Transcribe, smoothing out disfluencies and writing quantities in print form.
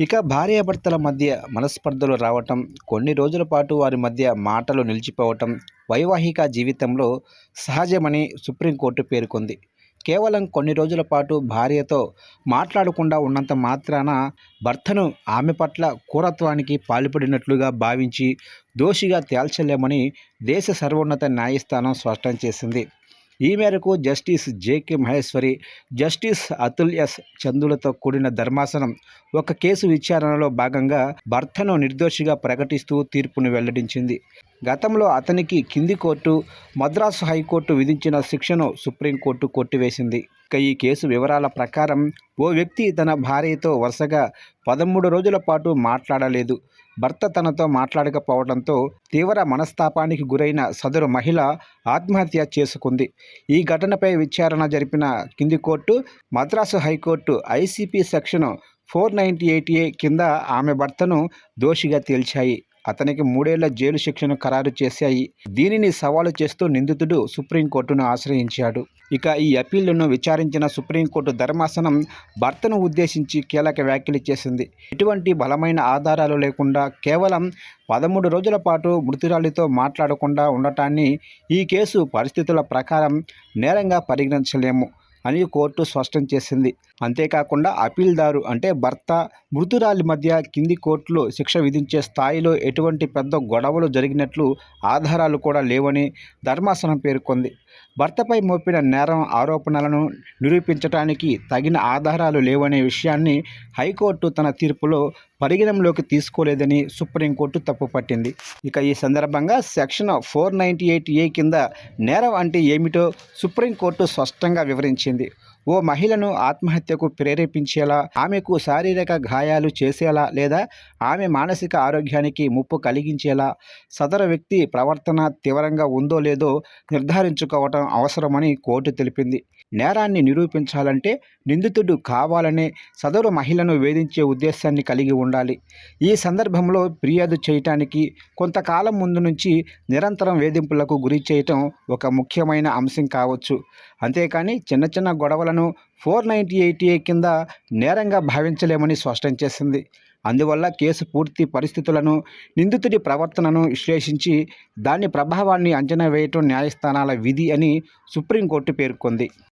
ఇక భార్యాభర్తల మధ్య మనస్పర్ధలు రావటం, కొన్ని రోజుల పాటు వారి మధ్య మాటలు నిలిచిపోవటం వైవాహిక జీవితంలో సహజమని సుప్రీంకోర్టు పేర్కొంది. కేవలం కొన్ని రోజుల పాటు భార్యతో మాట్లాడకుండా ఉన్నంత మాత్రాన భర్తను ఆమె పట్ల క్రూరత్వానికి పాల్పడినట్లుగా భావించి దోషిగా తేల్చలేమని దేశ సర్వోన్నత న్యాయస్థానం స్పష్టం చేసింది. ఈ మేరకు justice JK Maheshwari, justice Atul S చందులతో కూడిన ధర్మాసనం ఒక కేసు విచారణలో భాగంగా భర్తను నిర్దోషిగా ప్రకటిస్తూ తీర్పును వెల్లడించింది. గతంలో అతనికి కింది కోర్టు, మద్రాసు హైకోర్టు విధించిన శిక్షను సుప్రీంకోర్టు కొట్టివేసింది. ఇక ఈ కేసు వివరాల ప్రకారం ఓ వ్యక్తి తన భార్యతో వరుసగా 13 రోజుల పాటు మాట్లాడలేదు. భర్త తనతో మాట్లాడకపోవడంతో తీవ్ర మనస్తాపానికి గురైన సదరు మహిళ ఆత్మహత్య చేసుకుంది. ఈ ఘటనపై విచారణ జరిపిన కింది court, Madras high court ICP section 498A కింద ఆమె భర్తను దోషిగా తేల్చాయి. అతనికి 3 ఏళ్ల జైలు శిక్షను ఖరారు చేశాయి. దీనిని సవాలు చేస్తూ నిందితుడు సుప్రీంకోర్టును ఆశ్రయించాడు. ఇక ఈ అప్పీలును విచారించిన సుప్రీంకోర్టు ధర్మాసనం భర్తను ఉద్దేశించి కీలక వ్యాఖ్యలు చేసింది. ఎటువంటి బలమైన ఆధారాలు లేకుండా కేవలం 13 రోజుల పాటు మృతురాలితో మాట్లాడకుండా ఉండటాన్ని ఈ కేసు పరిస్థితుల ప్రకారం నేరంగా పరిగణించలేము అని కోర్టు స్పష్టం చేసింది. అంతేకాకుండా అప్పీల్దారు అంటే భర్త, మృతురాలి మధ్య కింది కోర్టులో శిక్ష విధించే స్థాయిలో ఎటువంటి పెద్ద గొడవలు జరిగినట్లు ఆధారాలు కూడా లేవని ధర్మాసనం పేర్కొంది. భర్తపై మోపిన నేరం ఆరోపణలను నిరూపించడానికి తగిన ఆధారాలు లేవనే విషయాన్ని హైకోర్టు తన తీర్పులో పరిగణనలోకి తీసుకోలేదని సుప్రీంకోర్టు తప్పుపట్టింది. ఇక ఈ సందర్భంగా సెక్షన్ 498A కింద నేరం అంటే ఏమిటో సుప్రీంకోర్టు స్పష్టంగా వివరించింది. ఓ మహిళను ఆత్మహత్యకు ప్రేరేపించేలా, ఆమెకు శారీరక గాయాలు చేసేలా లేదా ఆమె మానసిక ఆరోగ్యానికి ముప్పు కలిగించేలా సదరు వ్యక్తి ప్రవర్తన తీవ్రంగా ఉందో లేదో నిర్ధారించుకోవటం అవసరమని కోర్టు తెలిపింది. నేరాన్ని నిరూపించాలంటే నిందితుడు కావాలనే సదరు మహిళను వేధించే ఉద్దేశాన్ని కలిగి ఉండాలి. ఈ సందర్భంలో ఫిర్యాదు చేయటానికి కొంతకాలం ముందు నుంచి నిరంతరం వేధింపులకు గురి చేయటం ఒక ముఖ్యమైన అంశం కావచ్చు. అంతేకాని చిన్న చిన్న గొడవలను 498A కింద నేరంగా భావించలేమని స్పష్టం చేసింది. అందువల్ల కేసు పూర్తి పరిస్థితులను, నిందితుడి ప్రవర్తనను విశ్లేషించి దాని ప్రభావాన్ని అంచనా వేయటం న్యాయస్థానాల విధి అని సుప్రీంకోర్టు పేర్కొంది.